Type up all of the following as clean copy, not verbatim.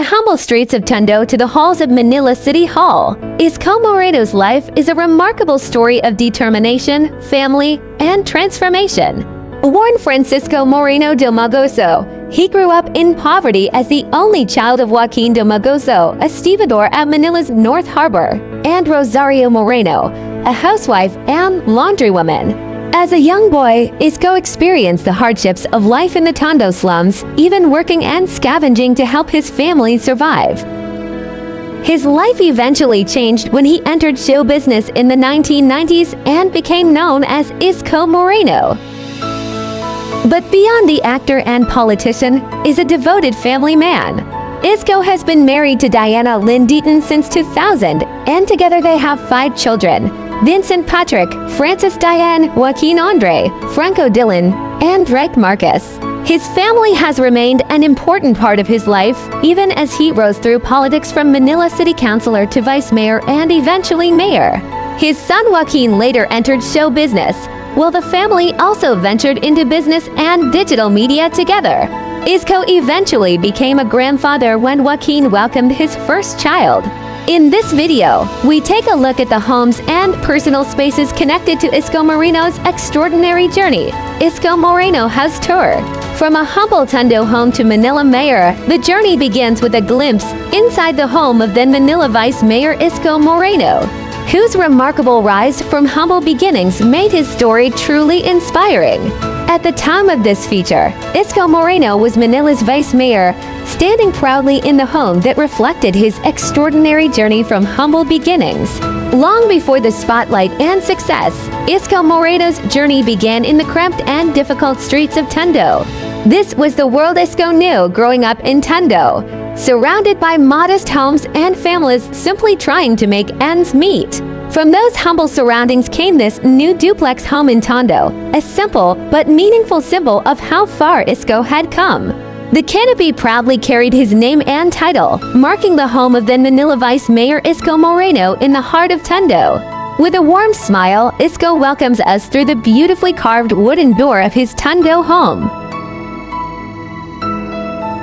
humble streets of Tondo to the halls of Manila City Hall, Isko Moreno's life is a remarkable story of determination, family, and transformation. Born Francisco Moreno de Magoso, he grew up in poverty as the only child of Joaquin de Magoso, a stevedore at Manila's North Harbor, and Rosario Moreno, a housewife and laundrywoman. As a young boy, Isko experienced the hardships of life in the Tondo slums, even working and scavenging to help his family survive. His life eventually changed when he entered show business in the 1990s and became known as Isko Moreno. But beyond the actor and politician is a devoted family man. Isko has been married to Diana Lynn Deaton since 2000, and together they have 5 children: Vincent Patrick, Francis Diane, Joaquin Andre, Franco Dylan, and Drake Marcus. His family has remained an important part of his life, even as he rose through politics from Manila City Councilor to Vice Mayor and eventually Mayor. His son Joaquin later entered show business, while the family also ventured into business and digital media together. Isko eventually became a grandfather when Joaquin welcomed his first child. In this video, we take a look at the homes and personal spaces connected to Isko Moreno's extraordinary journey, Isko Moreno House Tour. From a humble Tondo home to Manila Mayor, the journey begins with a glimpse inside the home of then Manila Vice Mayor Isko Moreno, whose remarkable rise from humble beginnings made his story truly inspiring. At the time of this feature, Isko Moreno was Manila's vice mayor, standing proudly in the home that reflected his extraordinary journey from humble beginnings. Long before the spotlight and success, Isko Moreno's journey began in the cramped and difficult streets of Tondo. This was the world Isko knew growing up in Tondo, surrounded by modest homes and families simply trying to make ends meet. From those humble surroundings came this new duplex home in Tondo, a simple but meaningful symbol of how far Isko had come. The canopy proudly carried his name and title, marking the home of then Manila Vice Mayor Isko Moreno in the heart of Tondo. With a warm smile, Isko welcomes us through the beautifully carved wooden door of his Tondo home.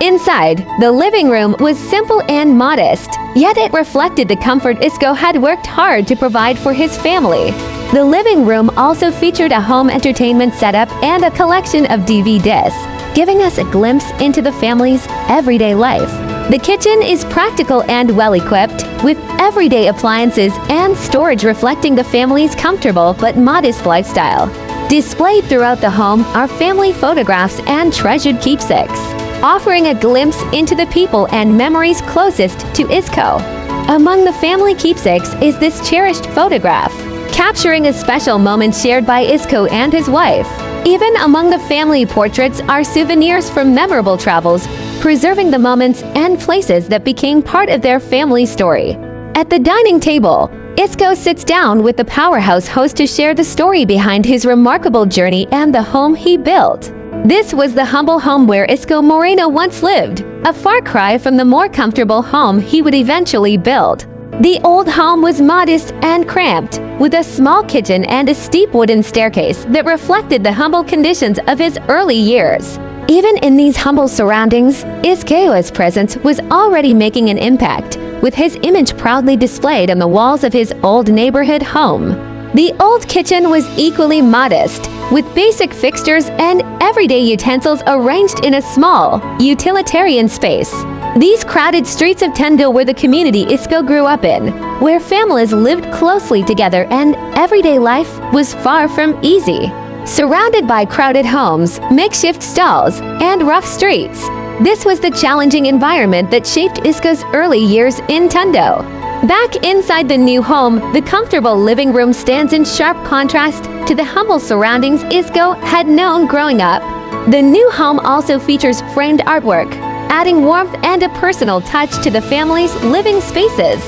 Inside, the living room was simple and modest, yet it reflected the comfort Isko had worked hard to provide for his family. The living room also featured a home entertainment setup and a collection of DVDs, giving us a glimpse into the family's everyday life. The kitchen is practical and well-equipped, with everyday appliances and storage reflecting the family's comfortable but modest lifestyle. Displayed throughout the home are family photographs and treasured keepsakes, offering a glimpse into the people and memories closest to Isko. Among the family keepsakes is this cherished photograph, capturing a special moment shared by Isko and his wife. Even among the family portraits are souvenirs from memorable travels, preserving the moments and places that became part of their family story. At the dining table, Isko sits down with the powerhouse host to share the story behind his remarkable journey and the home he built. This was the humble home where Isko Moreno once lived, a far cry from the more comfortable home he would eventually build. The old home was modest and cramped, with a small kitchen and a steep wooden staircase that reflected the humble conditions of his early years. Even in these humble surroundings, Isko's presence was already making an impact, with his image proudly displayed on the walls of his old neighborhood home. The old kitchen was equally modest, with basic fixtures and everyday utensils arranged in a small, utilitarian space. These crowded streets of Tondo were the community Isko grew up in, where families lived closely together and everyday life was far from easy. Surrounded by crowded homes, makeshift stalls, and rough streets, this was the challenging environment that shaped Isko's early years in Tondo. Back inside the new home, the comfortable living room stands in sharp contrast to the humble surroundings Isko had known growing up. The new home also features framed artwork, adding warmth and a personal touch to the family's living spaces.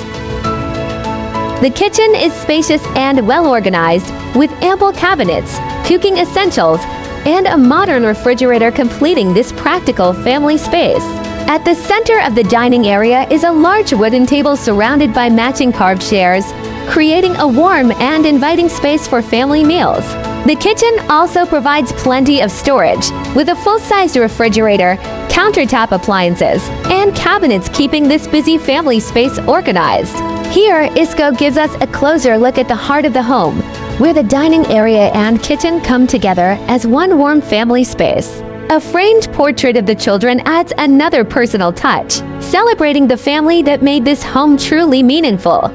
The kitchen is spacious and well-organized, with ample cabinets, cooking essentials, and a modern refrigerator completing this practical family space. At the center of the dining area is a large wooden table surrounded by matching carved chairs, creating a warm and inviting space for family meals. The kitchen also provides plenty of storage, with a full-sized refrigerator, countertop appliances, and cabinets keeping this busy family space organized. Here, Isko gives us a closer look at the heart of the home, where the dining area and kitchen come together as one warm family space. A framed portrait of the children adds another personal touch, celebrating the family that made this home truly meaningful.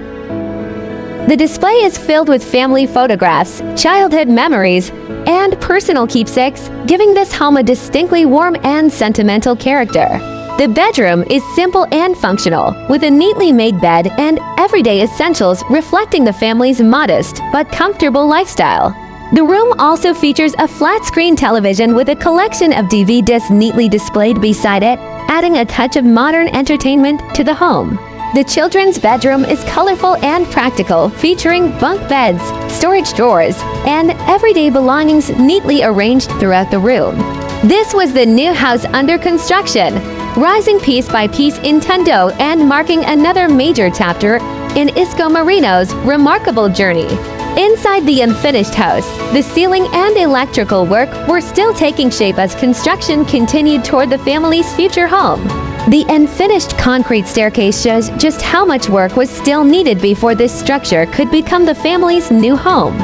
The display is filled with family photographs, childhood memories, and personal keepsakes, giving this home a distinctly warm and sentimental character. The bedroom is simple and functional, with a neatly made bed and everyday essentials reflecting the family's modest but comfortable lifestyle. The room also features a flat-screen television with a collection of DVDs neatly displayed beside it, adding a touch of modern entertainment to the home. The children's bedroom is colorful and practical, featuring bunk beds, storage drawers, and everyday belongings neatly arranged throughout the room. This was the new house under construction, rising piece by piece in Tondo and marking another major chapter in Isko Moreno's remarkable journey. Inside the unfinished house, the ceiling and electrical work were still taking shape as construction continued toward the family's future home. The unfinished concrete staircase shows just how much work was still needed before this structure could become the family's new home.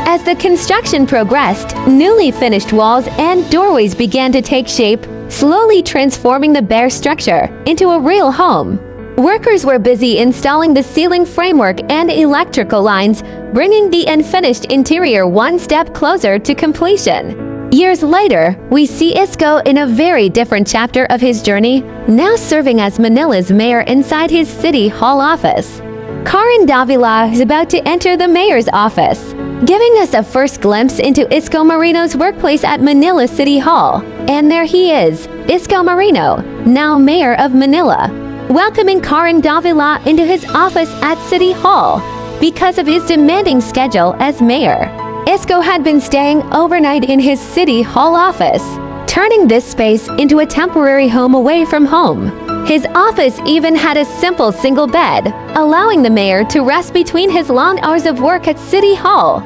As the construction progressed, newly finished walls and doorways began to take shape, slowly transforming the bare structure into a real home. Workers were busy installing the ceiling framework and electrical lines, bringing the unfinished interior one step closer to completion. Years later, we see Isko in a very different chapter of his journey, now serving as Manila's mayor inside his City Hall office. Karen Davila is about to enter the mayor's office, giving us a first glimpse into Isko Moreno's workplace at Manila City Hall. And there he is, Isko Moreno, now mayor of Manila, welcoming Karen Davila into his office at City Hall because of his demanding schedule as mayor. Isko had been staying overnight in his City Hall office, turning this space into a temporary home away from home. His office even had a simple single bed, allowing the mayor to rest between his long hours of work at City Hall.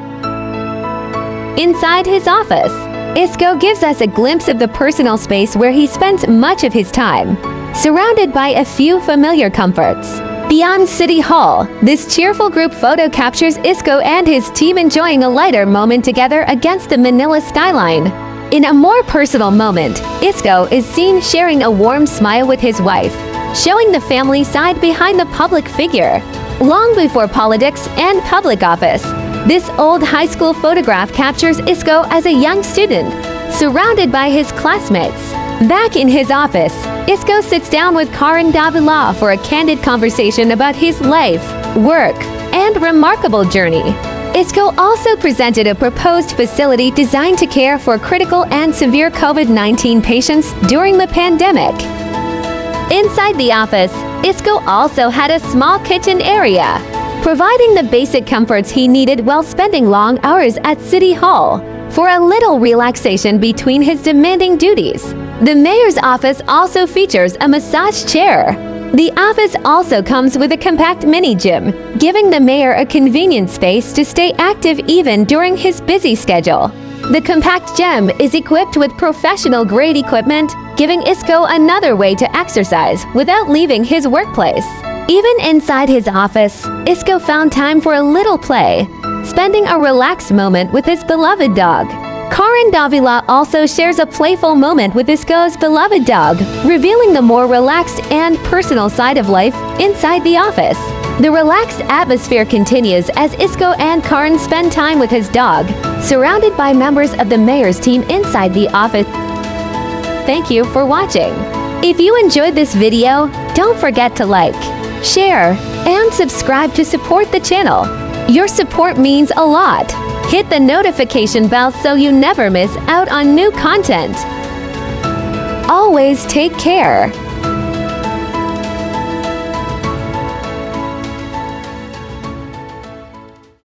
Inside his office, Isko gives us a glimpse of the personal space where he spends much of his time, surrounded by a few familiar comforts. Beyond City Hall, this cheerful group photo captures Isko and his team enjoying a lighter moment together against the Manila skyline. In a more personal moment, Isko is seen sharing a warm smile with his wife, showing the family side behind the public figure. Long before politics and public office, this old high school photograph captures Isko as a young student, surrounded by his classmates. Back in his office, Isko sits down with Karen Davila for a candid conversation about his life, work, and remarkable journey. Isko also presented a proposed facility designed to care for critical and severe COVID-19 patients during the pandemic. Inside the office, Isko also had a small kitchen area, providing the basic comforts he needed while spending long hours at City Hall for a little relaxation between his demanding duties. The mayor's office also features a massage chair. The office also comes with a compact mini gym, giving the mayor a convenient space to stay active even during his busy schedule. The compact gym is equipped with professional-grade equipment, giving Isko another way to exercise without leaving his workplace. Even inside his office, Isko found time for a little play, spending a relaxed moment with his beloved dog. Karen Davila also shares a playful moment with Isko's beloved dog, revealing the more relaxed and personal side of life inside the office. The relaxed atmosphere continues as Isko and Karen spend time with his dog, surrounded by members of the mayor's team inside the office. Thank you for watching. If you enjoyed this video, don't forget to like, share, and subscribe to support the channel. Your support means a lot. Hit the notification bell so you never miss out on new content. Always take care.